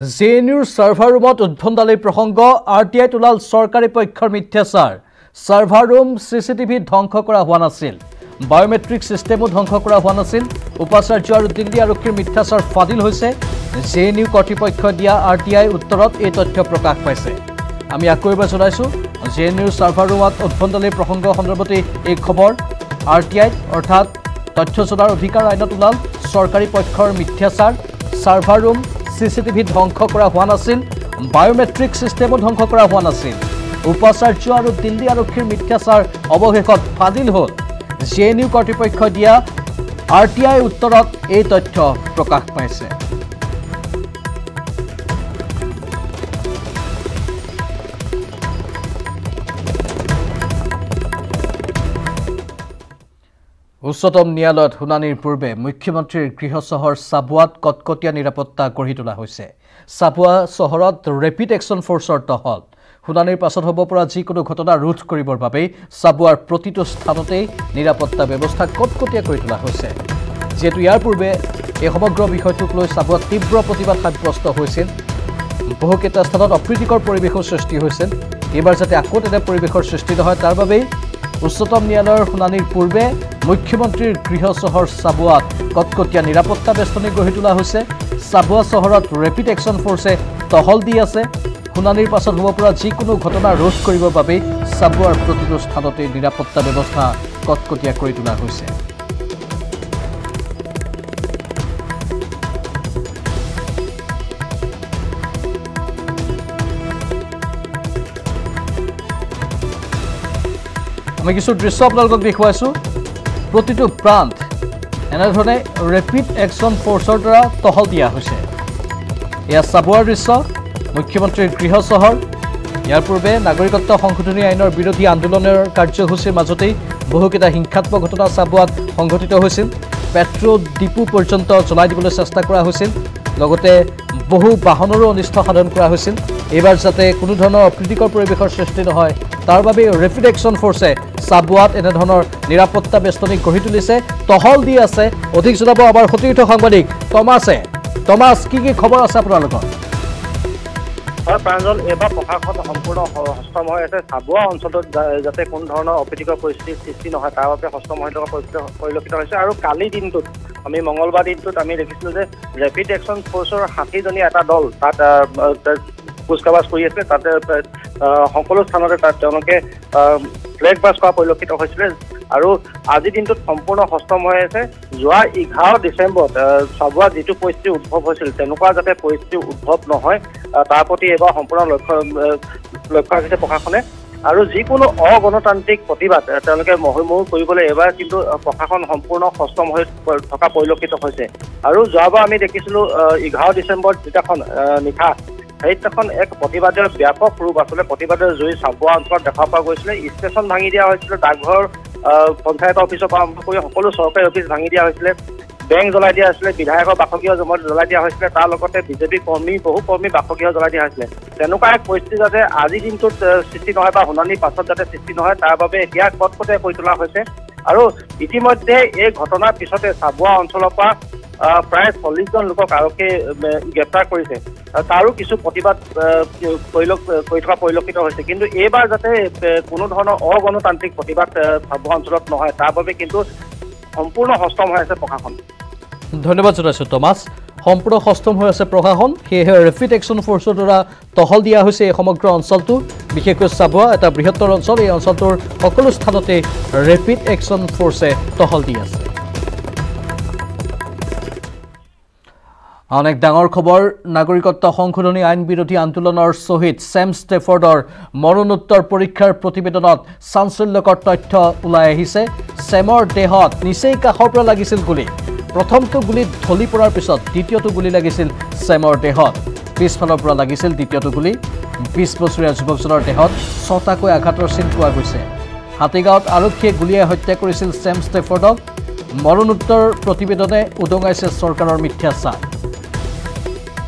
জেএনইউৰ সাৰ্ভাৰ ৰুমত উদ্ভণ্ডালি প্ৰসংগ আৰটিআই তোলাল চৰকাৰী পক্ষৰ মিথ্যাচাৰ সাৰ্ভাৰ ৰুম সিসিটিভি ধ্বংস কৰা হোৱা নাছিল বায়োমেট্ৰিক সিস্টেমো ধ্বংস কৰা হোৱা নাছিল উপাচাৰ্য আৰু দিল্লী আৰক্ষীৰ মিথ্যাচাৰ ফাদিল হৈছে জেএনইউ কৰ্তৃপক্ষ দিয়া আৰটিআই উত্তৰত এই তথ্য প্ৰকাশ পাইছে আমি আকৌ এবাৰ জনাইছো জেএনইউৰ সাৰ্ভাৰ ৰুমত উদ্ভণ্ডালি প্ৰসংগ সন্দৰ্ভত এই খবৰ আৰটিআই অৰ্থাৎ তথ্য জনাৰ অধিকাৰ আইনত ওলাল চৰকাৰী পক্ষৰ মিথ্যাচাৰ সাৰ্ভাৰ ৰুম সিসিটিভি ধ্বংস কৰা হোৱা নাছিল বায়োমেট্ৰিক সিস্টেমো ধ্বংস কৰা হোৱা নাছিল উপাচাৰ্য আৰু দিল্লী আৰক্ষীৰ মিথ্যাচাৰ অৱশেষত ফাদিল হ'ল জেএনইউ কৰ্তৃপক্ষ দিয়া আৰটিআই উত্তৰত এই তথ্য প্ৰকাশ পাইছে উচ্চতম ন্যায়ালয়ত শুনানিৰ পূৰ্বে মুখ্যমন্ত্ৰীৰ গৃহ চহৰ সাবুৱাত কটকটীয়া নিৰাপত্তা গঢ়ি তোলা হৈছে সাবুৱা চহৰত ৰেপিড একশ্যন ফ'ৰ্চৰ টহল শুনানিৰ পাছত হ'ব পৰা যিকোনো ঘটনা ৰোধ কৰিবৰ বাবে সাবুৱাৰ প্ৰতিটো স্থানতে নিৰাপত্তা ব্যৱস্থা কটকটীয়া কৰি তোলা হৈছে যেহেতু ইয়াৰ পূৰ্বে এই সমগ্ৰ বিষয়টোক লৈ সাবুৱাত তীব্ৰ প্ৰতিবাদ সাব্যস্ত হৈছিল বহুকেইটা স্থানত অপ্ৰীতিকৰ পৰিৱেশৰ সৃষ্টি হৈছিল এইবাৰ যাতে আকৌ তেনে পৰিৱেশৰ সৃষ্টি নহয় তাৰ বাবেই উচ্চতম ন্যায়ালয়ৰ শুনানিৰ পূৰ্বে মুখ্যমন্ত্ৰীৰ গৃহ চহৰ সাবুৱাত কটকটীয়া নিৰাপত্তা বেষ্টনী গঢ়ি তোলা হৈছে সাবুৱা চহৰত ৰেপিড একশ্যন ফ'ৰ্চে টহল দি আছে শুনানিৰ পাছত হ'ব পৰা যিকোনো ঘটনা ৰোধ কৰিবৰ বাবে সাবুৱাৰ প্ৰতিটো স্থানতে নিৰাপত্তা ব্যৱস্থা কটকটীয়া কৰি তোলা হৈছে আমি কিছু দৃশ্য আপোনালোকক দেখুৱাইছোঁ প্ৰতিটো প্ৰান্ত এনেধৰণে ৰেপিড একশ্যন ফ'ৰ্চৰ দ্বাৰা টহল দিয়া হৈছে এয়া সাবুৱাৰ দৃশ্য মুখ্যমন্ত্ৰীৰ গৃহ চহৰ ইয়াৰ পূৰ্বে নাগৰিকত্ব সংশোধনী আইনৰ বিৰোধী আন্দোলনৰ কাৰ্যসূচীৰ মাজতেই বহুকেইটা হিংসাত্মক ঘটনা সাবুৱাত সংঘটিত হৈছিল পেট্ৰল ডিপু পৰ্যন্ত জ্বলাই দিবলৈ চেষ্টা কৰা হৈছিল লগতে বহু বাহনৰো অনিষ্ট সাধন কৰা হৈছিল এইবাৰ যাতে কোনো ধৰণৰ অপ্ৰীতিকৰ পৰিৱেশৰ সৃষ্টি নহয় তাৰ বাবে ৰেপিড একশ্যন ফ'ৰ্চে সাবুৱাত এনেধৰণৰ নিৰাপত্তা বেষ্টনী গঢ়ি তুলিছে টহল দি আছে অধিক জনাব আমাৰ সতীৰ্থ সাংবাদিক টমাছ কি খবৰ আছে আপোনালোকৰ প্ৰাঞ্জল এবাৰ প্ৰশাসন সম্পূৰ্ণ হস্তম হৈ আছে সাবুৱা অঞ্চলত যাতে কোনো ধৰণৰ অপ্ৰীতিকৰ পৰিস্থিতিৰ সৃষ্টি নহয় তাৰ বাবে হস্তম হৈ থকা পৰিলক্ষিত হৈছে আৰু কালি দিনটোত আমি মঙলবাৰ দিনটোত আমি দেখিছিলোঁ যে ৰেপিড একশ্যন ফ'ৰ্চৰ 60জনীয়া এটা দল তাত কুচকাৱাজ কৰি আছে তাতে সকলো স্থানতে তাত তেওঁলোকে ফ্লেগ বাছ কৰা পৰিলক্ষিত হৈছিলে আৰু আজিৰ দিনটোত সম্পূৰ্ণ হস্তম হৈ আছে যোৱা 11 ডিচেম্বৰত সাবুৱাত যিটো পৰিস্থিতি উদ্ভৱ হৈছিল তেনেকুৱা যাতে পৰিস্থিতি উদ্ভৱ নহয় তাৰ প্ৰতি এবাৰ সম্পূৰ্ণ লক্ষ্য ৰাখিছে প্ৰশাসনে আৰু যিকোনো অগণতান্ত্ৰিক প্ৰতিবাদ তেওঁলোকে মহীমূৰ কৰিবলৈ এবাৰ কিন্তু প্ৰশাসন সম্পূৰ্ণ সষ্টম হৈ থকা পৰিলক্ষিত হৈছে আৰু যোৱাবাৰ আমি দেখিছিলোঁ 11 ডিচেম্বৰত যেতিয়াখন নিশা সেইদিনাখন এক প্ৰতিবাদৰ ব্যাপক ৰূপ আছিলে প্ৰতিবাদৰ জুই সাবুৱা অঞ্চলত দেখা পোৱা গৈছিলে ষ্টেচন ভাঙি দিয়া হৈছিলে ডাকঘৰ পঞ্চায়ত অফিচৰ পৰা আৰম্ভ কৰি সকলো চৰকাৰী অফিচ ভাঙি দিয়া হৈছিলে বেংক জ্বলাই দিয়া হৈছিলে বিধায়কৰ বাসগৃহ জ্বলাই দিয়া হৈছিলে তাৰ লগতে বিজেপি বহু কৰ্মী বাসগৃহ জ্বলাই দিয়া হৈছিলে তেনেকুৱা এক পৰিস্থিতি যাতে আজিৰ দিনটোত সৃষ্টি নহয় বা শুনানিৰ পাছত যাতে সৃষ্টি নহয় তাৰ বাবে এতিয়া কটকটীয়া কৰি তোলা হৈছে আৰু ইতিমধ্যে এই ঘটনাৰ পিছতে সাবুৱা অঞ্চলৰ পৰা প্ৰায় 40জন লোকক আৰক্ষীয়ে গ্ৰেপ্তাৰ কৰিছে তাৰো কিছু প্ৰতিবাদ কৰি থকা পৰিলক্ষিত হৈছে কিন্তু এইবাৰ যাতে কোনো ধৰণৰ অগণতান্ত্ৰিক প্ৰতিবাদ সাবুৱা অঞ্চলত নহয় তাৰ বাবে কিন্তু সম্পূৰ্ণ হস্তম হৈ আছে প্ৰশাসন ধন্যবাদ জনাইছোঁ টমাছ সম্পূৰ্ণ হস্তম হৈ আছে প্ৰশাসন সেয়েহে ৰেপিড একশ্যন ফ'ৰ্চৰ দ্বাৰা টহল দিয়া হৈছে এই সমগ্ৰ অঞ্চলটো বিশেষকৈ সাবুৱা এটা বৃহত্তৰ অঞ্চল এই অঞ্চলটোৰ সকলো স্থানতে ৰেপিড একশ্যন ফ'ৰ্চে টহল দি আছে অনেক ডাঙৰ খবৰ নাগৰিকত্ব সংশোধনী আইন বিৰোধী আন্দোলনৰ শ্বহীদ ছেম ষ্টেফৰ্ডৰ মৰণোত্তৰ পৰীক্ষাৰ প্ৰতিবেদনত চাঞ্চল্যকৰ তথ্য ওলাই আহিছে ছেমৰ দেহত নিচেই কাষৰ পৰা লাগিছিল গুলী প্ৰথমটো গুলীত ঢলি পৰাৰ পিছত দ্বিতীয়টো গুলী লাগিছিল ছেমৰ দেহত পিছফালৰ পৰা লাগিছিল দ্বিতীয়টো গুলী 20 বছৰীয়া যুৱকজনৰ দেহত 6টাকৈ আঘাতৰ চিন পোৱা গৈছে হাতীগাঁৱত আৰক্ষীয়ে গুলীয়াই হত্যা কৰিছিল ছেম ষ্টেফৰ্ডক মৰণোত্তৰ প্ৰতিবেদনে উদঙাইছে চৰকাৰৰ মিথ্যাচাৰ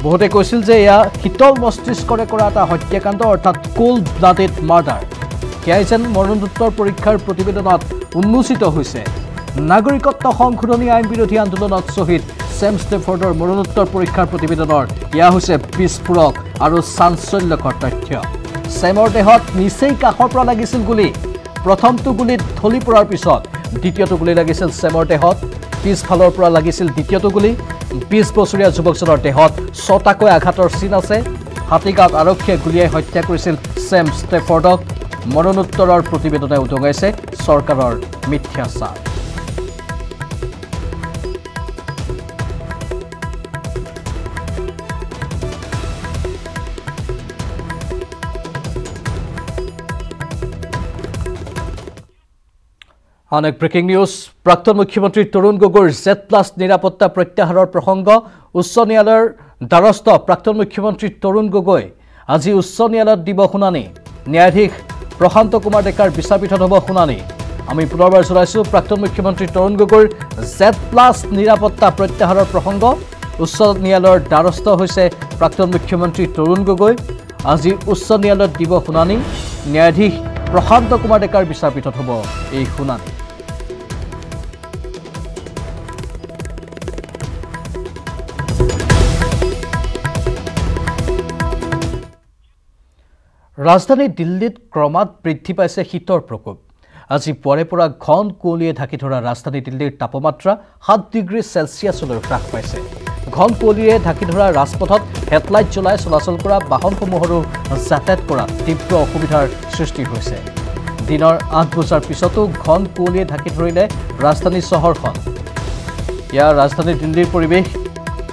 বহুতে কৈছিল যে এয়া শীতল মস্তিষ্কৰে কৰা এটা হত্যাকাণ্ড অৰ্থাৎ কোল্ড ব্লাডেড মাৰ্ডাৰ সেয়াই যেন মৰণোত্তৰ পৰীক্ষাৰ প্ৰতিবেদনত উন্মোচিত হৈছে নাগৰিকত্ব সংশোধনী আইন বিৰোধী আন্দোলনত শ্বহীদ ছেম ষ্টেফৰ্ডৰ মৰণোত্তৰ পৰীক্ষাৰ প্ৰতিবেদনৰ ইয়া হৈছে বিস্ফোৰক আৰু চাঞ্চল্যকৰ তথ্য ছেমৰ দেহত নিচেই কাষৰ পৰা লাগিছিল গুলি প্ৰথমটো গুলিত ঢলি পৰাৰ পিছত দ্বিতীয়টো গুলি লাগিছিল ছেমৰ দেহত পিছফালৰ পৰা লাগিছিল দ্বিতীয়টো গুলি 20 বছৰীয়া যুৱকজনৰ দেহত 6টাকৈ আঘাতৰ চিন আছে হাতীগাঁৱত আৰক্ষীয়ে গুলিয়াই হত্যা কৰিছিল ছেম ষ্টেফৰ্ডক মৰণোত্তৰৰ প্ৰতিবেদনে উদঙাইছে চৰকাৰৰ মিথ্যাচাৰ অনেক ব্ৰেকিং নিউজ প্ৰাক্তন মুখ্যমন্ত্ৰী তৰুণ গগৈৰ Z+ নিৰাপত্তা প্ৰত্যাহাৰৰ প্ৰসংগ উচ্চ ন্যায়ালয়ৰ দ্বাৰস্থ প্ৰাক্তন মুখ্যমন্ত্ৰী তৰুণ গগৈ আজি উচ্চ ন্যায়ালয়ত দিব শুনানি ন্যায়াধীশ প্ৰশান্ত কুমাৰ ডেকাৰ বিচাৰপীঠত হ'ব শুনানি আমি পুনৰবাৰ জনাইছোঁ প্ৰাক্তন মুখ্যমন্ত্ৰী তৰুণ গগৈৰ Z+ নিৰাপত্তা প্ৰত্যাহাৰৰ প্ৰসংগ উচ্চ ন্যায়ালয়ৰ দ্বাৰস্থ হৈছে প্ৰাক্তন মুখ্যমন্ত্ৰী তৰুণ গগৈ আজি উচ্চ ন্যায়ালয়ত দিব শুনানি ন্যায়াধীশ প্ৰশান্ত কুমাৰ ডেকাৰ বিচাৰপীঠত হ'ব এই শুনানি ৰাজধানী দিল্লীত ক্ৰমাৎ বৃদ্ধি পাইছে শীতৰ প্ৰকোপ আজি পুৱাৰে পৰা ঘন কুঁৱলীয়ে ঢাকি ধৰা ৰাজধানী দিল্লীৰ তাপমাত্ৰা 7 ডিগ্ৰী চেলছিয়াছলৈ হ্ৰাস পাইছে ঘন কুঁৱলীৰে ঢাকি ধৰা ৰাজপথত হেডলাইট জ্বলাই চলাচল কৰা বাহনসমূহৰো যাতায়াত কৰাত তীব্ৰ অসুবিধাৰ সৃষ্টি হৈছে দিনৰ 8 বজাৰ পিছতো ঘন কুঁৱলীয়ে ঢাকি ধৰিলে ৰাজধানী চহৰখন ইয়াৰ ৰাজধানী দিল্লীৰ পৰিৱেশ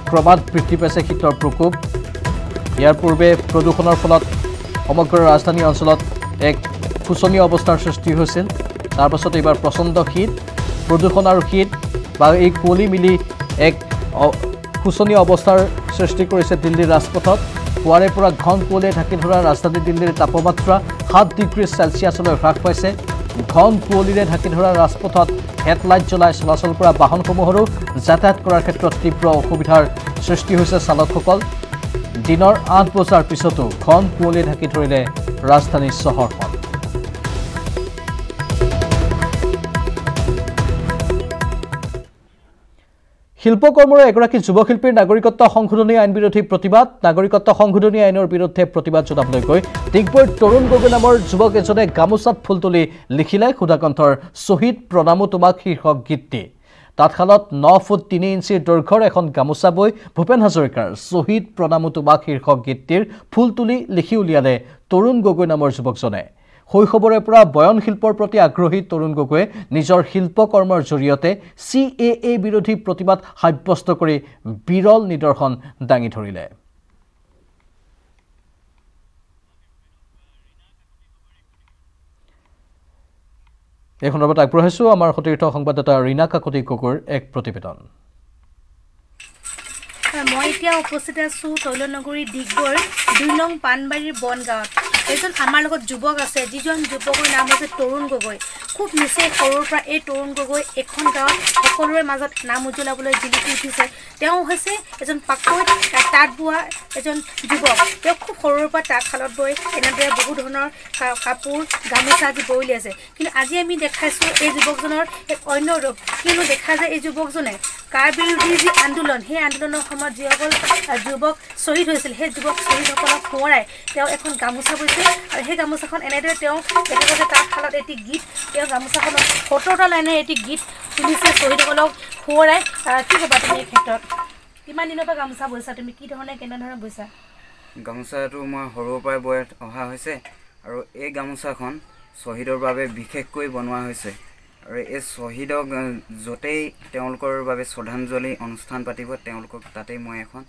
ক্ৰমাৎ বৃদ্ধি পাইছে শীতৰ প্ৰকোপ ইয়াৰ পূৰ্বে প্ৰদূষণৰ ফলত সমগ্ৰ ৰাজধানী অঞ্চলত এক শোচনীয় অৱস্থাৰ সৃষ্টি হৈছিল তাৰ পাছত এইবাৰ প্ৰচণ্ড শীত প্ৰদূষণ আৰু শীত বা এই কুঁৱলী মিলি এক শোচনীয় অৱস্থাৰ সৃষ্টি কৰিছে দিল্লীৰ ৰাজপথত পুৱাৰে পৰা ঘন কুঁৱলীয়ে ঢাকি ধৰা ৰাজধানী দিল্লীৰ তাপমাত্ৰা 7 ডিগ্ৰী চেলছিয়াছলৈ হ্ৰাস পাইছে ঘন কুঁৱলীৰে ঢাকি ধৰা ৰাজপথত হেডলাইট জ্বলাই চলাচল কৰা বাহনসমূহৰো যাতায়াত কৰাৰ ক্ষেত্ৰত তীব্ৰ অসুবিধাৰ সৃষ্টি হৈছে চালকসকল দিনৰ 8 বজাৰ পিছতো ঘন কুঁৱলীয়ে ঢাকি ধৰিলে ৰাজধানী চহৰখন শিল্পকৰ্মৰ এগৰাকী যুৱশিল্পীৰ নাগৰিকত্ব সংশোধনী আইন বিৰোধী প্ৰতিবাদ নাগৰিকত্ব সংশোধনী আইনৰ বিৰুদ্ধে প্ৰতিবাদ জনাবলৈ গৈ ডিগবৈৰ তৰুণ গগৈ নামৰ যুৱক এজনে গামোচাত ফুল তুলি লিখিলে সুধাকণ্ঠৰ শ্বহীদ প্ৰণামো তোমাক শীৰ্ষক গীতটি তাৎকালত 9 ফুট 3 ইঞ্চিৰ দৈৰ্ঘ্যৰ এখন গামোচা বৈ ভূপেন হাজৰিকাৰ শ্বহীদ প্ৰণামো তোমাক শীৰ্ষক গীতটিৰ ফুল তুলি লিখি উলিয়ালে তৰুণ গগৈ নামৰ যুৱকজনে শৈশৱৰে পৰা বয়ন শিল্পৰ প্ৰতি আগ্ৰহী তৰুণ গগৈয়ে নিজৰ শিল্পকৰ্মৰ জৰিয়তে CAA বিৰোধী প্ৰতিবাদ সাব্যস্ত কৰি বিৰল নিদৰ্শন দাঙি ধৰিলে এই সন্দৰ্ভত আগবঢ়াইছোঁ আমাৰ সতীৰ্থ সংবাদদাতা ৰীনা কাকতি গগৈৰ এক প্ৰতিবেদন মই এতিয়া উপস্থিত আছোঁ তৈলনগৰী ডিগবৈৰ 2 নং পানবাৰীৰ বনগাঁৱত এজন আমাৰ লগত যুৱক আছে যিজন যুৱকৰ নাম হৈছে তৰুণ গগৈ খুব নিচেই সৰুৰ পৰা এই তৰুণ গগৈ এখন গাঁৱত সকলোৰে মাজত নাম উজ্বলাবলৈ জিলিকি উঠিছে তেওঁ হৈছে এজন পাকৈত তাঁত বোৱা এজন যুৱক তেওঁ খুব সৰুৰ পৰা তাঁতশালত বৈ এনেদৰে বহু ধৰণৰ কাপোৰ গামোচা আদি বৈ উলিয়াইছে কিন্তু আজি আমি দেখাইছোঁ এই যুৱকজনৰ এক অন্য ৰূপ কিয়নো দেখা যায় এই যুৱকজনে কাৰ বিৰোধী যি আন্দোলন সেই আন্দোলনৰ সময়ত যিসকল যুৱক শ্বহীদ হৈছিল সেই যুৱক শ্বহীদসকলক সোঁৱৰাই তেওঁ এখন গামোচা বৈছে আৰু সেই গামোচাখন এনেদৰে তেওঁ দেখা গৈছে তাঁতশালত এটি গীত তেওঁ গামোচাখনত 17টা লাইনে এটি গীত তুলিছে শ্বহীদসকলক সোঁৱৰাই কি ক'বা তুমি এই ক্ষেত্ৰত কিমান দিনৰ পৰা গামোচা বৈছা তুমি কি ধৰণে কেনেধৰণে বৈছা গামোচাটো মই সৰুৰ পৰাই বৈ অহা হৈছে আৰু এই গামোচাখন শ্বহীদৰ বাবে বিশেষকৈ বনোৱা হৈছে আৰু এই শ্বহীদক য'তেই তেওঁলোকৰ বাবে শ্ৰদ্ধাঞ্জলি অনুষ্ঠান পাতিব তেওঁলোকক তাতেই মই এখন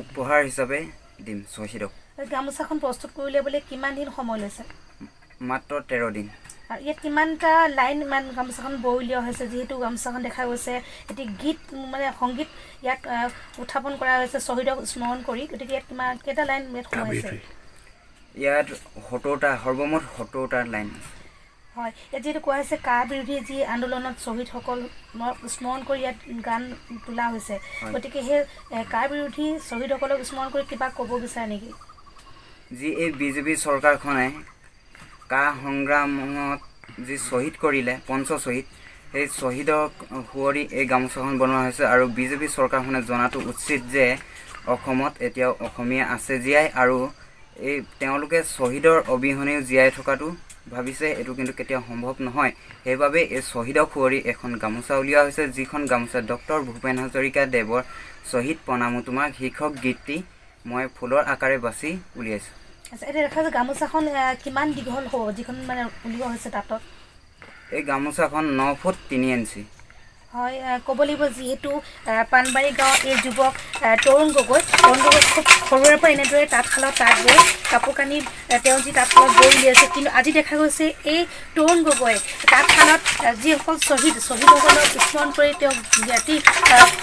উপহাৰ হিচাপে দিম শ্বহীদক গামোচাখন প্ৰস্তুত কৰিলে বোলে কিমান দিন সময় লৈছে মাত্ৰ 13 দিন আৰু ইয়াত কিমানটা লাইন ইমান গামোচাখন বৈ উলিওৱা হৈছে যিহেতু গামোচাখন দেখা গৈছে এটি গীত মানে সংগীত ইয়াত উত্থাপন কৰা হৈছে শ্বহীদক স্মৰণ কৰি গতিকে ইয়াত কিমান কেইটা লাইন ইয়াত সোমাইছে ইয়াত 17টা সৰ্বমুঠ 17টা লাইন হয় ইয়াত যিহেতু কোৱা হৈছে কা বিৰোধী যি আন্দোলনত শ্বহীদসকল স্মৰণ কৰি ইয়াত গান তোলা হৈছে গতিকে সেই কা বিৰোধী শ্বহীদসকলক স্মৰণ কৰি কিবা ক'ব বিচাৰে নেকি যি এই বিজেপি চৰকাৰখনে কা সংগ্ৰামত যি শ্বহীদ কৰিলে পঞ্চ শ্বহীদ সেই শ্বহীদক সুঁৱৰি এই গামোচাখন বনোৱা হৈছে আৰু বিজেপি চৰকাৰখনে জনাটো উচিত যে অসমত এতিয়াও অসমীয়া আছে জীয়াই আৰু এই তেওঁলোকে শ্বহীদৰ অবিহনেও জীয়াই থকাটো ভাবিছে এইটো কিন্তু কেতিয়াও সম্ভৱ নহয় সেইবাবে এই শ্বহীদক সুঁৱৰি এখন গামোচা উলিওৱা হৈছে যিখন গামোচা ডক্টৰ ভূপেন হাজৰিকা দেৱৰ শ্বহীদ প্ৰণামো তোমাক শীৰ্ষক গীতটি মই ফুলৰ আকাৰে বাছি উলিয়াইছোঁ আচ্ছা এটা দেখা যায় গামোচাখন কিমান দীঘল হ'ব যিখন মানে উলিওৱা হৈছে তাঁতত এই গামোচাখন 9 ফুট 3 ইঞ্চি হয় ক'ব লাগিব যিহেতু পানবাৰী গাঁৱৰ এই যুৱক তৰুণ গগৈ খুব সৰুৰে পৰা এনেদৰে তাঁতশালত তাঁত বৈ কাপোৰ কানি তেওঁ যি তাঁতশালত বৈ উলিয়াইছে কিন্তু আজি দেখা গৈছে এই তৰুণ গগৈ তাঁতশালত যিসকল শ্বহীদসকলক স্মৰণ কৰি তেওঁ জাতি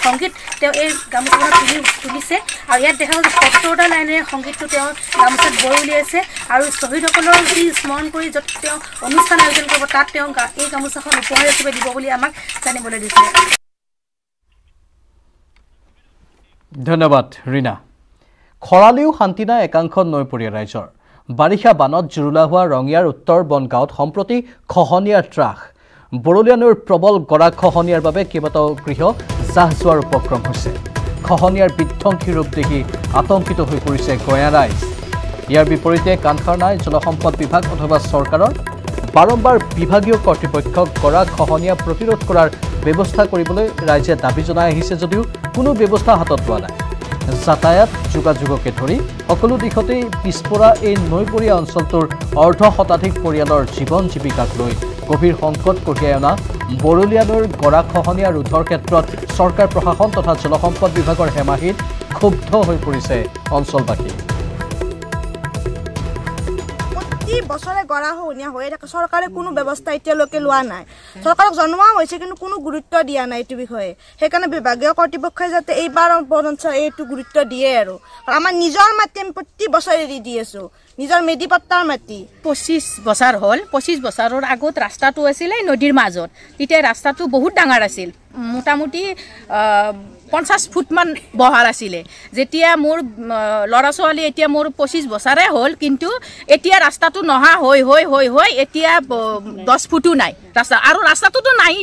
সংগীত তেওঁ এই গামোচাখনত তুলিছে আৰু ইয়াত দেখা গৈছে 70টা লাইনেৰে সংগীতটো তেওঁ গামোচাত বৈ উলিয়াইছে আৰু শ্বহীদসকলৰ যি স্মৰণ কৰি য'ত তেওঁ অনুষ্ঠান আয়োজন কৰিব তাত তেওঁ এই গামোচাখন উপহাৰ হিচাপে দিব বুলি আমাক জানিবলৈ দিছে ধন্যবাদ ৰীনা খৰালিও শান্তি নাই একাংশ নৈপৰীয়া ৰাইজৰ বাৰিষা বানত জুৰুলা হোৱা ৰঙিয়াৰ উত্তৰ বনগাঁৱত সম্প্ৰতি খহনীয়াৰ ত্ৰাস বৰলীয়া নৈৰ প্ৰবল গৰা খহনীয়াৰ বাবে কেইবাটাও গৃহ জাহ যোৱাৰ উপক্ৰম হৈছে খহনীয়াৰ বিধ্বংসী ৰূপ দেখি আতংকিত হৈ পৰিছে গঞা ৰাইজ ইয়াৰ বিপৰীতে কাণসাৰ নাই জলসম্পদ বিভাগ অথবা চৰকাৰৰ বাৰম্বাৰ বিভাগীয় কৰ্তৃপক্ষক গৰা খহনীয়া প্ৰতিৰোধ কৰাৰ ব্যৱস্থা কৰিবলৈ ৰাইজে দাবী জনাই আহিছে যদিও কোনো ব্যৱস্থা হাতত লোৱা নাই যাতায়াত যোগাযোগকে ধৰি সকলো দিশতেই পিছপৰা এই নৈপৰীয়া অঞ্চলটোৰ অৰ্ধ শতাধিক পৰিয়ালৰ জীৱন জীৱিকাক লৈ গভীৰ সংকট কঢ়িয়াই অনা বৰলীয়া নৈৰ গৰা খহনীয়া ৰোধৰ ক্ষেত্ৰত চৰকাৰ প্ৰশাসন তথা জলসম্পদ বিভাগৰ হেমাহিত ক্ষুব্ধ হৈ পৰিছে অঞ্চলবাসী বছৰে গৰা খহনীয়া হৈ থাকে চৰকাৰে কোনো ব্যৱস্থা এতিয়ালৈকে লোৱা নাই চৰকাৰক জনোৱা হৈছে কিন্তু কোনো গুৰুত্ব দিয়া নাই এইটো বিষয়ে সেইকাৰণে বিভাগীয় কৰ্তৃপক্ষই যাতে এইবাৰ বৰঞ্চ এইটো গুৰুত্ব দিয়ে আৰু আমাৰ নিজৰ মাটি আমি প্ৰতি বছৰে এৰি দি আছো নিজৰ মেডিপট্টাৰ মাটি 25 বছৰ হ'ল 25 বছৰৰ আগত ৰাস্তাটো আছিলে নদীৰ মাজত তেতিয়া ৰাস্তাটো বহুত ডাঙৰ আছিল মোটামুটি 50 ফুটমান বহল আছিলে যেতিয়া মোৰ ল'ৰা ছোৱালী এতিয়া মোৰ 25 বছৰে হ'ল কিন্তু এতিয়া ৰাস্তাটো নহা হৈ এতিয়া 10 ফুটো নাই ৰাস্তা আৰু ৰাস্তাটোতো নাই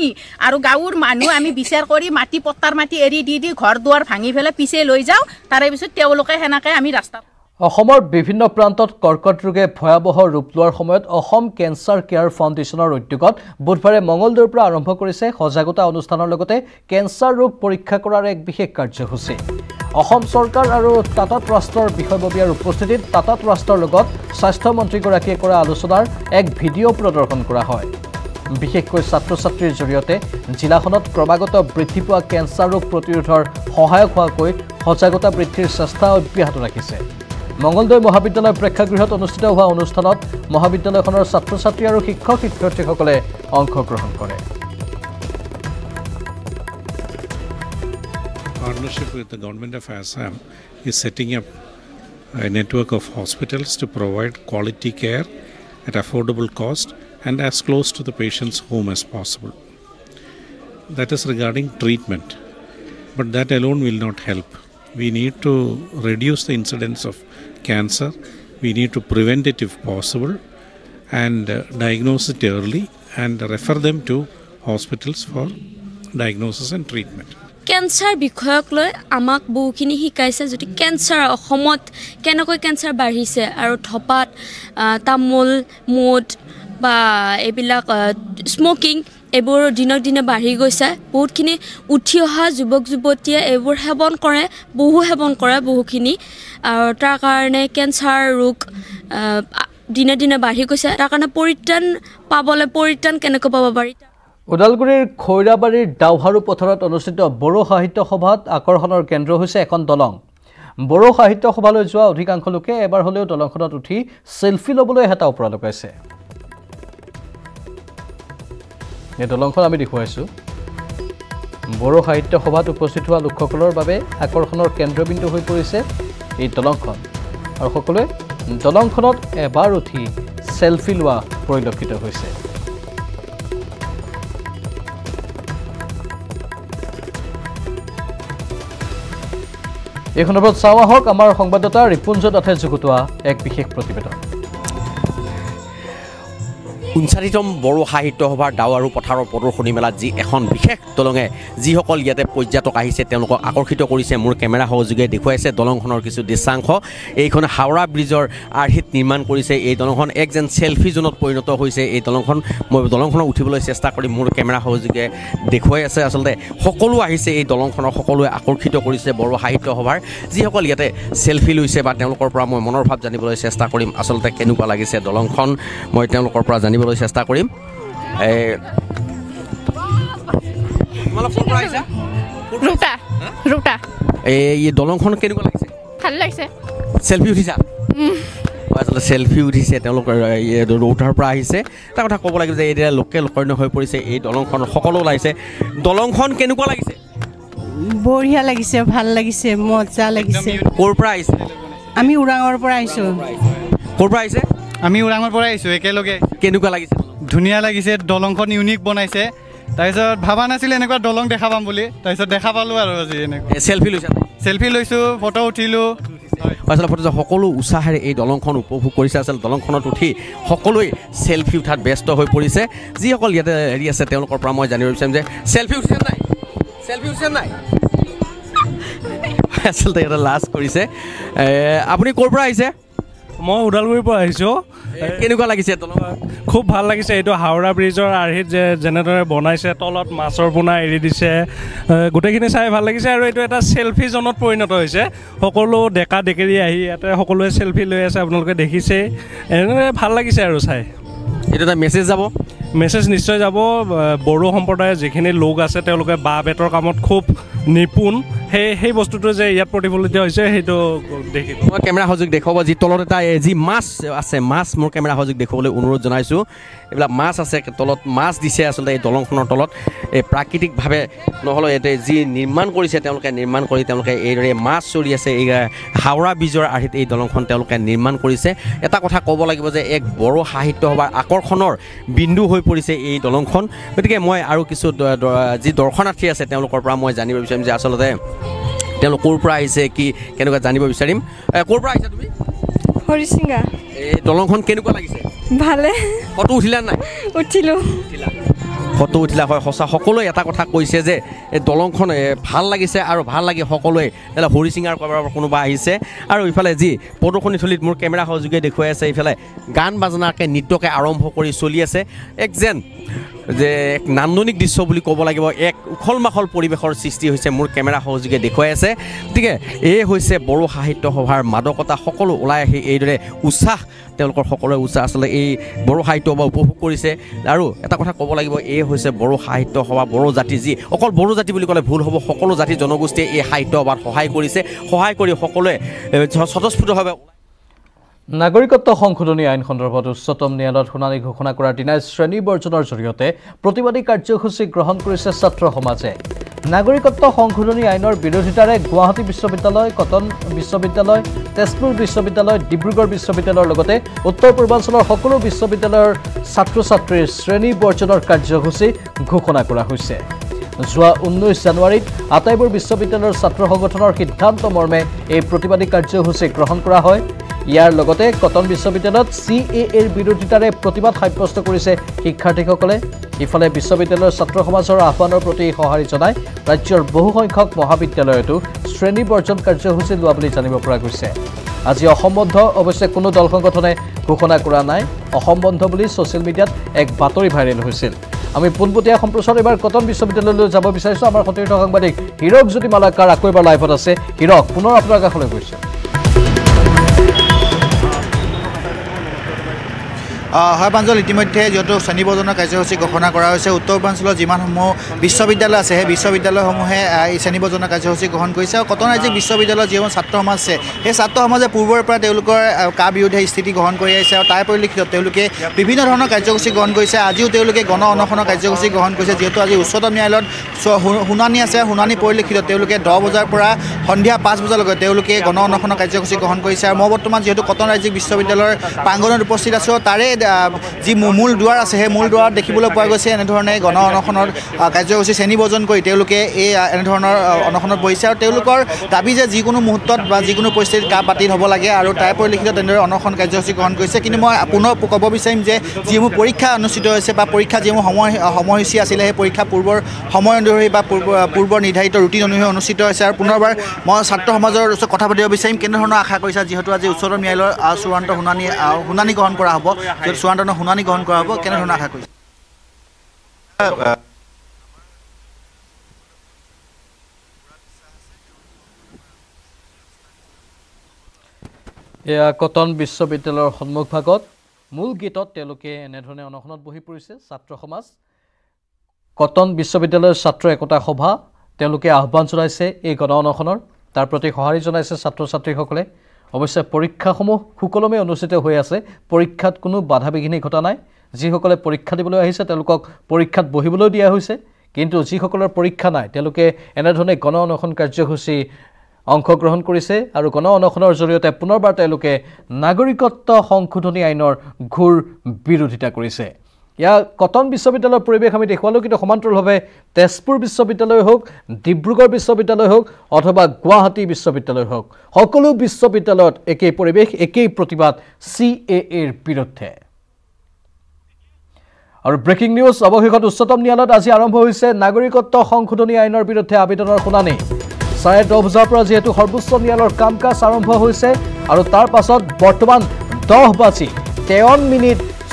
আৰু গাঁৱৰ মানুহ আমি বিচাৰ কৰি মাটি পট্টাৰ মাটি এৰি দি ঘৰ দুৱাৰ ভাঙি ফেলে পিছে লৈ যাওঁ তাৰে পিছত তেওঁলোকে হেনাকে আমি ৰাস্তা অসমৰ বিভিন্ন প্ৰান্তত কৰ্কট ৰোগে ভয়াৱহ ৰূপ লোৱাৰ সময়ত অসম কেঞ্চাৰ কেয়াৰ ফাউণ্ডেশ্যনৰ উদ্যোগত বুধবাৰে মঙলদৈৰ পৰা আৰম্ভ কৰিছে সজাগতা অনুষ্ঠানৰ লগতে কেঞ্চাৰ ৰোগ পৰীক্ষা কৰাৰ এক বিশেষ কাৰ্যসূচী অসম চৰকাৰ আৰু টাটা ট্ৰাষ্টৰ বিষয়ববীয়াৰ উপস্থিতিত টাটা ট্ৰাষ্টৰ লগত স্বাস্থ্য মন্ত্ৰীগৰাকীয়ে কৰা আলোচনাৰ এক ভিডিঅ' প্ৰদৰ্শন কৰা হয় বিশেষকৈ ছাত্ৰ ছাত্ৰীৰ জৰিয়তে জিলাখনত ক্ৰমাগত বৃদ্ধি পোৱা কেঞ্চাৰ ৰোগ প্ৰতিৰোধৰ সহায়ক হোৱাকৈ সজাগতা বৃদ্ধিৰ চেষ্টা অব্যাহত ৰাখিছে মঙ্গলদৈ মহাবিদ্যালয় প্ৰেক্ষাগৃহত অনুষ্ঠিত হোৱা অনুষ্ঠানত মহাবিদ্যালয়খনৰ ছাত্ৰ ছাত্ৰী আৰু শিক্ষক শিক্ষাৰ্থীসকলে অংশগ্ৰহণ কৰে Partnership with the government of Assam is setting up a network of hospitals to provide quality care at affordable cost and as close to the patient's home as possible. That is regarding treatment, but that alone will not help. We need to reduce the incidence of cancer, we need to prevent it if possible and diagnose it early and refer them to hospitals for diagnosis and treatment. Cancer বিষয়ক লৈ আমাক বহুখিনি শিকাইছে যদি cancer অসমত কেনেকৈ cancer বাঢ়িছে আৰু থপাত তামোল মদ বা এইবিলাক স্মকিং এইবোৰ দিনক দিনে বাঢ়ি গৈছে বহুতখিনি উঠি অহা যুৱক যুৱতীয়ে এইবোৰ সেৱন কৰে বহুখিনি আৰু তাৰ কাৰণে কেঞ্চাৰ ৰোগ দিনে দিনে বাঢ়ি গৈছে তাৰ কাৰণে পৰিত্ৰাণ কেনেকৈ পাব পাৰি ওদালগুৰিৰ খৈৰাবাৰীৰ ডাউহাৰু পথাৰত অনুষ্ঠিত বড়ো সাহিত্য সভাত আকৰ্ষণৰ কেন্দ্ৰ হৈছে এখন দলং বড়ো সাহিত্য সভালৈ যোৱা অধিকাংশ লোকে এবাৰ হলেও দলংখনত উঠি সেলফি ল'বলৈ হেতা ওপৰা লগাইছে এই দলংখন আমি দেখুৱাইছো বড়ো সাহিত্য সভাত উপস্থিত হোৱা লোকসকলৰ বাবে আকৰ্ষণৰ কেন্দ্ৰবিন্দু হৈ পৰিছে এই দলংখন আৰু সকলোৱে দলংখনত এবাৰ উঠি সেলফি লোৱা পৰিলক্ষিত হৈছে এই খণ্ডত চাওঁ আহক আমাৰ সংবাদদাতা ৰিপুঞ্জ দাসে যুগুতোৱা এক বিশেষ প্ৰতিবেদন 59তম বড়ো সাহিত্য সভাৰ ডাও আৰু পথাৰৰ প্ৰদৰ্শনী মেলাত যি এখন বিশেষ দলঙে যিসকল ইয়াতে পৰ্যটক আহিছে তেওঁলোকক আকৰ্ষিত কৰিছে মোৰ কেমেৰা সহযোগে দেখুৱাইছে দলংখনৰ কিছু দৃশ্যাংশ এইখন হাওৰা ব্ৰিজৰ আৰ্হিত নিৰ্মাণ কৰিছে এই দলংখন এক যেন সেলফি জোনত পৰিণত হৈছে এই দলংখন মই দলংখনত উঠিবলৈ চেষ্টা কৰি মোৰ কেমেৰা সহযোগে দেখুৱাই আছে আচলতে সকলো আহিছে এই দলংখনৰ সকলোৱে আকৰ্ষিত কৰিছে বড়ো সাহিত্য সভাৰ যিসকল ইয়াতে সেলফি লৈছে বা তেওঁলোকৰ পৰা মই মনৰ ভাৱ জানিবলৈ চেষ্টা কৰিম আচলতে কেনেকুৱা লাগিছে দলংখন মই তেওঁলোকৰ পৰা জানিবলৈ চেষ্টা কৰিম এই দলংখন কেনেকুৱা লাগিছে ভাল লাগিছে সেলফি উঠিছা আচলতে সেলফি উঠিছে তেওঁলোকৰ ৰোটাৰ পৰা আহিছে এটা কথা ক'ব লাগিব যে এতিয়া লোকেল কৰ্ণ হৈ পৰিছে এই দলংখন সকলো ওলাইছে দলংখন কেনেকুৱা লাগিছে বঢ়িয়া লাগিছে ভাল লাগিছে মজা লাগিছে ক'ৰ পৰা আহিছে আমি উৰাঙৰ পৰা আহিছোঁ ক'ৰ পৰা আহিছে আমি উৰাঙৰ পৰা আহিছোঁ একেলগে কেনেকুৱা লাগিছে ধুনীয়া লাগিছে দলংখন ইউনিক বনাইছে তাৰপিছত ভাবা নাছিলে এনেকুৱা দলং দেখা পাম বুলি তাৰপিছত দেখা পালোঁ আৰু আজি এনেকুৱা সেলফি লৈছা সেলফি লৈছোঁ ফটো উঠিলোঁ আচলতে সকলো উৎসাহেৰে এই দলংখন উপভোগ কৰিছে আচলতে দলংখনত উঠি সকলোৱে সেলফি উঠাত ব্যস্ত হৈ পৰিছে যিসকল ইয়াতে হেৰি আছে তেওঁলোকৰ পৰা মই জানিব বিচাৰিম যে সেলফি উঠিছে নাই আচলতে এটা লাজ কৰিছে আপুনি ক'ৰ পৰা আহিছে মই ওদালগুৰিৰ পৰা আহিছোঁ কেনেকুৱা লাগিছে দলং খুব ভাল লাগিছে এইটো হাওৰা ব্ৰিজৰ আৰ্হিত যেনেদৰে বনাইছে তলত মাছৰ পোনা এৰি দিছে গোটেইখিনি চাই ভাল লাগিছে আৰু এইটো এটা সেলফি জোনত পৰিণত হৈছে সকলো ডেকা ডেকেৰি আহি ইয়াতে সকলোৱে সেলফি লৈ আছে আপোনালোকে দেখিছেই এনেদৰে ভাল লাগিছে আৰু চাই এইটো এটা মেছেজ যাব মেছেজ নিশ্চয় যাব বড়ো সম্প্ৰদায়ৰ যিখিনি লোক আছে তেওঁলোকে বাঁহ বেতৰ কামত খুব নিপুণ সেই বস্তুটো যে ইয়াত প্ৰতিফলিত হৈছে সেইটো দেখি মই কেমেৰা সহযোগ দেখুৱাব যি তলত এটা যি মাছ আছে মাছ মোৰ কেমেৰা সহযোগ দেখুৱাবলৈ অনুৰোধ জনাইছোঁ এইবিলাক মাছ আছে তলত মাছ দিছে আচলতে এই দলংখনৰ তলত এই প্ৰাকৃতিকভাৱে নহ'লেও ইয়াতে যি নিৰ্মাণ কৰিছে তেওঁলোকে এইদৰে মাছ চৰি আছে এই হাওৰা ব্ৰিজৰ আৰ্হিত এই দলংখন তেওঁলোকে নিৰ্মাণ কৰিছে এটা কথা ক'ব লাগিব যে এক বড়ো সাহিত্য সভাৰ আকৰ্ষণৰ বিন্দু হৈ পৰিছে এই দলংখন গতিকে মই আৰু কিছু যি দৰ্শনাৰ্থী আছে তেওঁলোকৰ পৰা মই জানিব বিচাৰিম যে আচলতে তেওঁলোক ক'ৰ পৰা আহিছে কি কেনেকুৱা জানিব বিচাৰিম ক'ৰ পৰা আহিছা তুমি হৰিচিঙা এই দলংখন কেনেকুৱা লাগিছে ভালে ফটো উঠিলা নাই উঠিলোঁ ফটো উঠিলা হয় সঁচা সকলোৱে এটা কথা কৈছে যে এই দলংখন ভাল লাগিছে আৰু ভাল লাগি সকলোৱে হৰিচিঙাৰ পৰা কোনোবা আহিছে আৰু ইফালে যি প্ৰদৰ্শনীথলীত মোৰ কেমেৰা সহযোগে দেখুৱাই আছে ইফালে গান বাজনাকে নৃত্যকে আৰম্ভ কৰি চলি আছে এক যেন যে এক নান্দনিক দৃশ্য বুলি ক'ব লাগিব এক উখল মাখল পৰিৱেশৰ সৃষ্টি হৈছে মোৰ কেমেৰা সহযোগে দেখুৱাই আছে গতিকে এই হৈছে বড়ো সাহিত্য সভাৰ মাদকতা সকলো ওলাই আহি এইদৰে উৎসাহ তেওঁলোকৰ সকলোৰে উৎসাহ আচলতে এই বড়ো সাহিত্য সভা উপভোগ কৰিছে আৰু এটা কথা ক'ব লাগিব এই হৈছে বড়ো সাহিত্য সভা বড়ো জাতি যি অকল বড়ো জাতি বুলি ক'লে ভুল হ'ব সকলো জাতি জনগোষ্ঠীয়ে এই সাহিত্য সভাত সহায় কৰি সকলোৱে স্বতঃস্ফূৰ্তভাৱে নাগৰিকত্ব সংশোধনী আইন সন্দৰ্ভত উচ্চতম ন্যায়ালয়ত শুনানি ঘোষণা কৰাৰ দিনাই শ্ৰেণী বৰ্জনৰ জৰিয়তে প্ৰতিবাদী কাৰ্যসূচী গ্ৰহণ কৰিছে ছাত্ৰ সমাজে নাগৰিকত্ব সংশোধনী আইনৰ বিৰোধিতাৰে গুৱাহাটী বিশ্ববিদ্যালয় কটন বিশ্ববিদ্যালয় তেজপুৰ বিশ্ববিদ্যালয় ডিব্ৰুগড় বিশ্ববিদ্যালয়ৰ লগতে উত্তৰ পূৰ্বাঞ্চলৰ সকলো বিশ্ববিদ্যালয়ৰ ছাত্ৰ ছাত্ৰীৰ শ্ৰেণী বৰ্জনৰ কাৰ্যসূচী ঘোষণা কৰা হৈছে যোৱা 19 জানুৱাৰীত আটাইবোৰ বিশ্ববিদ্যালয়ৰ ছাত্ৰ সংগঠনৰ সিদ্ধান্ত মৰ্মে এই প্ৰতিবাদী কাৰ্যসূচী গ্ৰহণ কৰা হয় ইয়াৰ লগতে কটন বিশ্ববিদ্যালয়ত CAAৰ বিৰোধিতাৰে প্ৰতিবাদ সাব্যস্ত কৰিছে শিক্ষাৰ্থীসকলে ইফালে বিশ্ববিদ্যালয়ৰ ছাত্ৰ সমাজৰ আহ্বানৰ প্ৰতি সঁহাৰি জনাই ৰাজ্যৰ বহু সংখ্যক মহাবিদ্যালয়তো শ্ৰেণী বৰ্জন কাৰ্যসূচী লোৱা বুলি জানিব পৰা গৈছে আজি অসম বন্ধ অৱশ্যে কোনো দল সংগঠনে ঘোষণা কৰা নাই অসম বন্ধ বুলি ছ'চিয়েল মিডিয়াত এক বাতৰি ভাইৰেল হৈছিল আমি পোনপটীয়া সম্প্ৰচাৰ এবাৰ কটন বিশ্ববিদ্যালয়লৈ যাব বিচাৰিছোঁ আমাৰ সতীৰ্থ সাংবাদিক হীৰক জ্যোতি মালাকাৰ আকৌ এবাৰ লাইভত আছে হীৰক পুনৰ আপোনাৰ কাষলৈ গৈছে হয় প্ৰাঞ্জল ইতিমধ্যে যিহেতু শ্ৰেণী বৰ্জনৰ কাৰ্যসূচী ঘোষণা কৰা হৈছে উত্তৰ পূৰ্বাঞ্চলৰ যিমানসমূহ বিশ্ববিদ্যালয় আছে সেই বিশ্ববিদ্যালয়সমূহে এই শ্ৰেণী বৰ্জনৰ কাৰ্যসূচী গ্ৰহণ কৰিছে আৰু কটন ৰাজ্যিক বিশ্ববিদ্যালয়ৰ যিসমূহ ছাত্ৰ সমাজ আছে সেই ছাত্ৰ সমাজে পূৰ্বৰ পৰা তেওঁলোকৰ কা বিৰোধে স্থিতি গ্ৰহণ কৰি আহিছে আৰু তাৰ পৰিলক্ষিতত তেওঁলোকে বিভিন্ন ধৰণৰ কাৰ্যসূচী গ্ৰহণ কৰিছে আজিও তেওঁলোকে গণ অনশনৰ কাৰ্যসূচী গ্ৰহণ কৰিছে যিহেতু আজি উচ্চতম ন্যায়ালয়ত শুনানি আছে শুনানি পৰিলক্ষিতত তেওঁলোকে 10 বজাৰ পৰা সন্ধিয়া 5 বজালৈকে তেওঁলোকে গণ অনশনৰ কাৰ্যসূচী গ্ৰহণ কৰিছে আৰু মই বৰ্তমান যিহেতু কটন ৰাজ্যিক বিশ্ববিদ্যালয়ৰ প্ৰাংগণত উপস্থিত আছোঁ তাৰে যি মূল দুৱাৰ আছে সেই মূল দুৱাৰত দেখিবলৈ পোৱা গৈছে এনেধৰণে গণ অনশনৰ কাৰ্যসূচী শ্ৰেণীবজন কৰি তেওঁলোকে এই এনেধৰণৰ অনশনত বহিছে আৰু তেওঁলোকৰ দাবী যে যিকোনো মুহূৰ্তত বা যিকোনো পৰিস্থিতিত কাম বাতিল হ'ব লাগে আৰু তাৰ পৰিলক্ষিত তেনেদৰে অনশন কাৰ্যসূচী গ্ৰহণ কৰিছে কিন্তু মই পুনৰ ক'ব বিচাৰিম যে যিসমূহ পৰীক্ষা অনুষ্ঠিত হৈছে বা পৰীক্ষা যিসমূহ সময়সূচী আছিলে সেই পৰীক্ষা পূৰ্বৰ সময় অনুসৰি বা পূৰ্বৰ নিৰ্ধাৰিত ৰুটিন অনুসৰি অনুষ্ঠিত হৈছে আৰু পুনৰবাৰ মই ছাত্ৰ সমাজৰ ওচৰত কথা পাতিব বিচাৰিম কেনেধৰণৰ আশা কৰিছা যিহেতু আজি উচ্চতম ন্যায়ালয়ৰ চূড়ান্ত শুনানি গ্ৰহণ কৰা হ'ব যদি চূড়ান্ত শুনানি গ্ৰহণ কৰা হ'ব কেনেধৰণৰ আশা কৰিছা এয়া কটন বিশ্ববিদ্যালয়ৰ সন্মুখভাগত মূল গেটত তেওঁলোকে এনেধৰণে অনশনত বহি পৰিছে ছাত্ৰ সমাজ কটন বিশ্ববিদ্যালয়ৰ ছাত্ৰ একতা সভা তেওঁলোকে আহ্বান জনাইছে এই গণ অনশনৰ তাৰ প্ৰতি সঁহাৰি জনাইছে ছাত্ৰ ছাত্ৰীসকলে অৱশ্যে পৰীক্ষাসমূহ সুকলমে অনুষ্ঠিত হৈ আছে পৰীক্ষাত কোনো বাধা বিঘিনি ঘটা নাই যিসকলে পৰীক্ষা দিবলৈ আহিছে তেওঁলোকক পৰীক্ষাত বহিবলৈ দিয়া হৈছে কিন্তু যিসকলৰ পৰীক্ষা নাই তেওঁলোকে এনেধৰণে গণ অনশন কাৰ্যসূচী অংশগ্ৰহণ কৰিছে আৰু গণ অনশনৰ জৰিয়তে পুনৰবাৰ তেওঁলোকে নাগৰিকত্ব সংশোধনী আইনৰ ঘোৰ বিৰোধিতা কৰিছে ইয়া কটন বিশ্ববিদ্যালয়ৰ পৰিৱেশ আমি দেখুৱালো কিন্তু সমান্তৰালভাৱে তেজপুৰ বিশ্ববিদ্যালয় হোক ডিব্ৰুগড় বিশ্ববিদ্যালয় হোক অথবা গুৱাহাটী বিশ্ববিদ্যালয় হোক সকলো বিশ্ববিদ্যালয়ত একেই পৰিৱেশ একেই প্ৰতিবাদ CAAৰ বিৰুদ্ধে আৰু ব্ৰেকিং নিউজ অৱশেষত উচ্চতম ন্যায়ালয়ত আজি আৰম্ভ হৈছে নাগৰিকত্ব সংশোধনী আইনৰ বিৰুদ্ধে আবেদনৰ শুনানি 10:30 বজাৰ পৰা যেহেতু সৰ্বোচ্চ ন্যায়ালয়ৰ কাম কাজ আৰম্ভ হৈছে আৰু তাৰ পাছত বৰ্তমান 10:53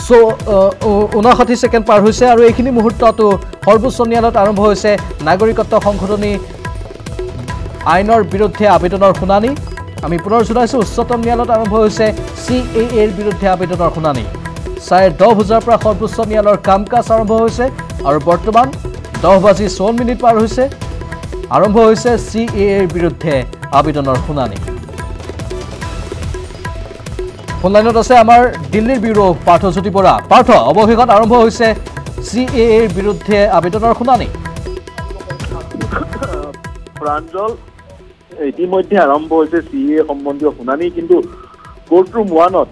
59 ছেকেণ্ড পাৰ হৈছে আৰু এইখিনি মুহূৰ্ততো সৰ্বোচ্চ ন্যায়ালয়ত আৰম্ভ হৈছে নাগৰিকত্ব সংশোধনী আইনৰ বিৰুদ্ধে আবেদনৰ শুনানি আমি পুনৰ জনাইছো উচ্চতম ন্যায়ালয়ত আৰম্ভ হৈছে CAAৰ বিৰুদ্ধে আবেদনৰ শুনানি 10:30 বজাৰ পৰা সৰ্বোচ্চ ন্যায়ালয়ৰ কাম কাজ আৰম্ভ হৈছে আৰু বৰ্তমান 10:54 পাৰ হৈছে আৰম্ভ হৈছে CAAৰ বিৰুদ্ধে আবেদনৰ শুনানি ফোনলাইনত আছে আমাৰ দিল্লীৰ ব্যুৰো পাৰ্থজ্যোতি বৰা পাৰ্থ অৱশেষত আৰম্ভ হৈছে CAAৰ বিৰুদ্ধে আবেদনৰ শুনানি প্ৰাঞ্জল ইতিমধ্যে আৰম্ভ হৈছে CAA সম্বন্ধীয় শুনানি কিন্তু কোৰ্টৰুম 1ত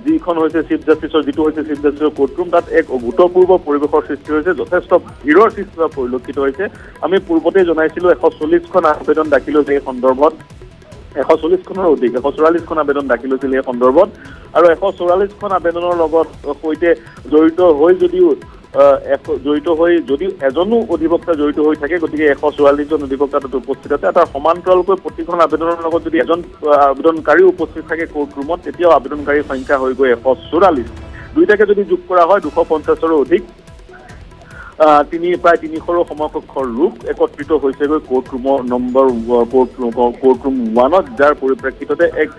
যিখন হৈছে চিফ জাষ্টিছৰ যিটো হৈছে চিফ জাষ্টিছৰ কোৰ্টৰুম তাত এক অভূতপূৰ্ব পৰিৱেশৰ সৃষ্টি হৈছে যথেষ্ট ভিৰৰ সৃষ্টি হোৱা পৰিলক্ষিত হৈছে আমি পূৰ্বতে জনাইছিলোঁ 140খন আবেদন দাখিল হৈছে এই সন্দৰ্ভত 140খনৰ অধিক 144খন আবেদন দাখিল হৈছিল এই সন্দৰ্ভত আৰু 144খন আবেদনৰ লগত সৈতে জড়িত হৈ যদিও এজনো অধিবক্তা জড়িত হৈ থাকে গতিকে 144জন অধিবক্তা তাত উপস্থিত আছে তাৰ সমান্তৰালকৈ প্ৰতিখন আবেদনৰ লগত যদি এজন আবেদনকাৰী উপস্থিত থাকে কোৰ্টৰুমত তেতিয়াও আবেদনকাৰীৰ সংখ্যা হৈ গৈ 144 দুইটাকে যদি যোগ কৰা হয় 250ৰো অধিক প্ৰায় 300ৰো সমকক্ষৰ লোক একত্ৰিত হৈছেগৈ কোৰ্টৰুমৰ কোৰ্টৰুম 1ত যাৰ পৰিপ্ৰেক্ষিততে এক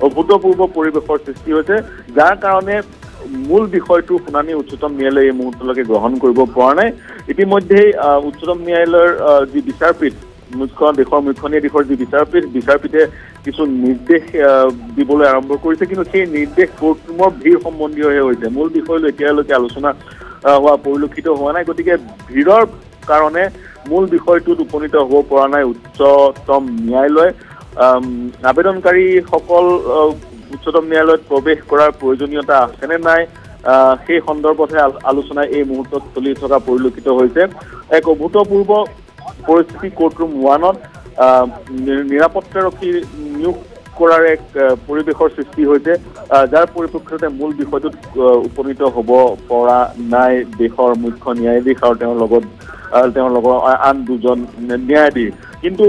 অভূতপূৰ্ব পৰিৱেশৰ সৃষ্টি হৈছে যাৰ কাৰণে মূল বিষয়টো শুনানি উচ্চতম ন্যায়ালয়ে এই মুহূৰ্তলৈকে গ্ৰহণ কৰিব পৰা নাই ইতিমধ্যেই উচ্চতম ন্যায়ালয়ৰ যি বিচাৰপীঠ দেশৰ মুখ্য ন্যায়াধীশৰ যি বিচাৰপীঠে কিছু নিৰ্দেশ দিবলৈ আৰম্ভ কৰিছে কিন্তু সেই নিৰ্দেশ কোৰ্টৰুমৰ ভিৰ সম্বন্ধীয়হে হৈছে মূল বিষয়লৈ এতিয়ালৈকে আলোচনা হোৱা পৰিলক্ষিত হোৱা নাই গতিকে ভিৰৰ কাৰণে মূল বিষয়টোত উপনীত হ'ব পৰা নাই উচ্চতম ন্যায়ালয় আবেদনকাৰীসকল উচ্চতম ন্যায়ালয়ত প্ৰৱেশ কৰাৰ প্ৰয়োজনীয়তা আছেনে নাই সেই সন্দৰ্ভতহে আলোচনা এই মুহূৰ্তত চলি থকা পৰিলক্ষিত হৈছে এক অভূতপূৰ্ব পৰিস্থিতি কোৰ্টৰুম 1ত নিৰাপত্তাৰক্ষী নিয়োগ কৰাৰ এক পৰিৱেশৰ সৃষ্টি হৈছে যাৰ পৰিপ্ৰেক্ষিততে মূল বিষয়টোত উপনীত হ'ব পৰা নাই দেশৰ মুখ্য ন্যায়াধীশ আৰু তেওঁৰ লগত আন দুজন ন্যায়াধীশ কিন্তু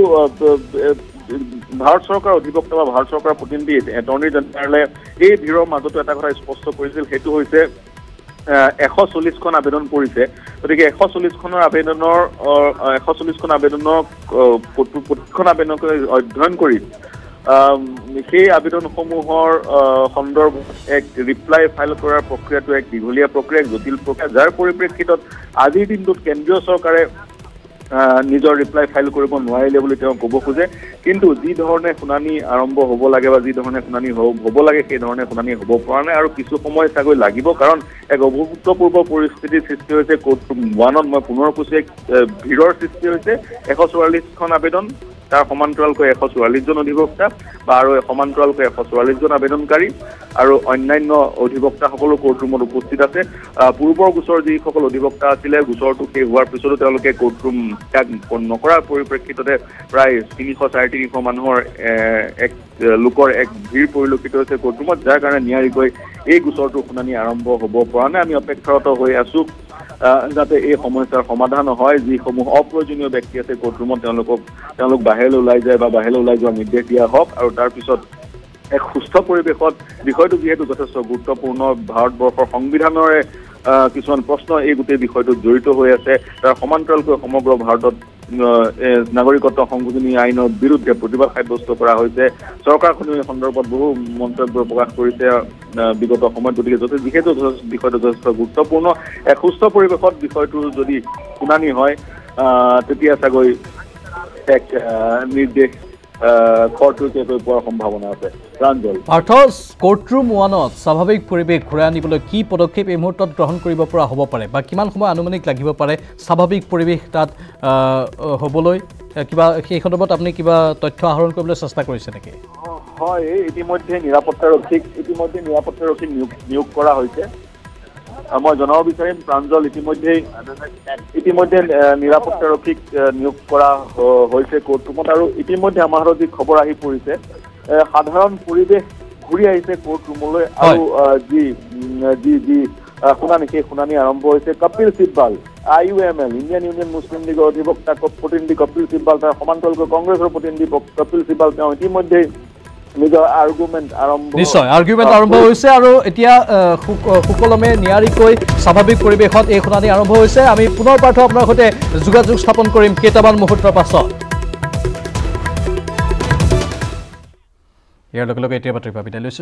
ভাৰত চৰকাৰৰ অধিবক্তা বা ভাৰত চৰকাৰৰ প্ৰতিনিধি এটৰ্নি জেনেৰেলে এই ভিৰৰ মাজতো এটা কথা স্পষ্ট কৰিছিল সেইটো হৈছে 140খন আবেদন পৰিছে গতিকে 140খন আবেদনক প্ৰতিখন আবেদনক অধ্যয়ন কৰি সেই আবেদনসমূহৰ সন্দৰ্ভত এক ৰিপ্লাই ফাইল কৰাৰ প্ৰক্ৰিয়াটো এক দীঘলীয়া প্ৰক্ৰিয়া জটিল প্ৰক্ৰিয়া যাৰ পৰিপ্ৰেক্ষিতত আজিৰ দিনটোত কেন্দ্ৰীয় চৰকাৰে নিজৰ ৰিপ্লাই ফাইল কৰিব নোৱাৰিলে বুলি তেওঁ ক'ব খোজে কিন্তু যি ধৰণে শুনানি আৰম্ভ হ'ব লাগে বা যি ধৰণে শুনানি হ'ব লাগে সেই ধৰণে শুনানি হ'ব পৰা নাই আৰু কিছু সময় চাগৈ লাগিব কাৰণ এক অভূতপূৰ্ব পৰিস্থিতিৰ সৃষ্টি হৈছে কোৰ্টৰুম 1ত মই পুনৰ কৈছোঁ এক ভিৰৰ সৃষ্টি হৈছে 144খন আবেদন তাৰ সমান্তৰালকৈ 144 জন অধিবক্তা বা আৰু সমান্তৰালকৈ 144 জন আবেদনকাৰী আৰু অন্যান্য অধিবক্তাসকলো কোৰ্টৰুমত উপস্থিত আছে পূৰ্বৰ গোচৰ যিসকল অধিবক্তা আছিলে গোচৰটো শেষ হোৱাৰ পিছতো তেওঁলোকে কোৰ্টৰুম ত্যাগ নকৰাৰ পৰিপ্ৰেক্ষিততে প্ৰায় 300-350 মানুহৰ এক লোকৰ এক ভিৰ পৰিলক্ষিত হৈছে কোৰ্টৰুমত যাৰ কাৰণে নিয়াৰিকৈ এই গোচৰটো শুনানি আৰম্ভ হ'ব পৰা নাই আমি অপেক্ষাৰত হৈ আছো যাতে এই সমস্যাৰ সমাধান হয় যিসমূহ অপ্ৰয়োজনীয় ব্যক্তি আছে কোৰ্টৰুমত তেওঁলোক বাহিৰলৈ ওলাই যায় বা বাহিৰলৈ ওলাই যোৱাৰ নিৰ্দেশ দিয়া হওক আৰু তাৰপিছত এক সুস্থ পৰিৱেশত বিষয়টো যিহেতু যথেষ্ট গুৰুত্বপূৰ্ণ ভাৰতবৰ্ষৰ সংবিধানৰে কিছুমান প্ৰশ্ন এই গোটেই বিষয়টোত জড়িত হৈ আছে তাৰ সমান্তৰালকৈ সমগ্ৰ ভাৰতত নাগৰিকত্ব সংশোধনী আইনৰ বিৰুদ্ধে প্ৰতিবাদ সাব্যস্ত কৰা হৈছে চৰকাৰখনেও এই সন্দৰ্ভত বহু মন্তব্য প্ৰকাশ কৰিছে বিগত সময়ত গতিকে যিহেতু বিষয়টো যথেষ্ট গুৰুত্বপূৰ্ণ এক সুস্থ পৰিৱেশত বিষয়টো যদি শুনানি হয় তেতিয়া চাগৈ এক নিৰ্দেশ খৰতকীয়াকৈ পোৱাৰ সম্ভাৱনা আছে প্ৰাঞ্জল পাৰ্থ কোৰ্টৰুম 1ত স্বাভাৱিক পৰিৱেশ ঘূৰাই আনিবলৈ কি পদক্ষেপ এই মুহূৰ্তত গ্ৰহণ কৰিব পৰা হ'ব পাৰে বা কিমান সময় আনুমানিক লাগিব পাৰে স্বাভাৱিক পৰিৱেশ তাত হ'বলৈ কিবা সেই সন্দৰ্ভত আপুনি কিবা তথ্য আহৰণ কৰিবলৈ চেষ্টা কৰিছে নেকি হয় ইতিমধ্যে নিৰাপত্তাৰক্ষীক নিয়োগ কৰা হৈছে মই জনাব বিচাৰিম প্ৰাঞ্জল ইতিমধ্যে নিৰাপত্তাৰক্ষীক নিয়োগ কৰা হৈছে কোৰ্টৰুমত আৰু ইতিমধ্যে আমাৰ হাতত যি খবৰ আহি পৰিছে সাধাৰণ পৰিৱেশ ঘূৰি আহিছে কোৰ্টৰুমলৈ আৰু যি শুনানি সেই শুনানি আৰম্ভ হৈছে কপিল সিব্বাল IUML ইণ্ডিয়ান ইউনিয়ন মুছলিম লীগৰ অধিবক্তা প্ৰতিনিধি কপিল সিব্বাল তাৰ সমান্তৰালকৈ কংগ্ৰেছৰ প্ৰতিনিধি কপিল সিব্বাল তেওঁ ইতিমধ্যে নিজৰ আৰ্গুমেণ্ট আৰম্ভ হৈছে আৰু এতিয়া সুকলমে নিয়াৰিকৈ স্বাভাৱিক পৰিৱেশত এই শুনানি আৰম্ভ হৈছে আমি পুনৰ পাৰ্থ আপোনাৰ সৈতে যোগাযোগ স্থাপন কৰিম কেইটামান মুহূৰ্তৰ পাছত ইয়াৰ লগে লগে এতিয়া বাতৰি বিদায় লৈছোঁ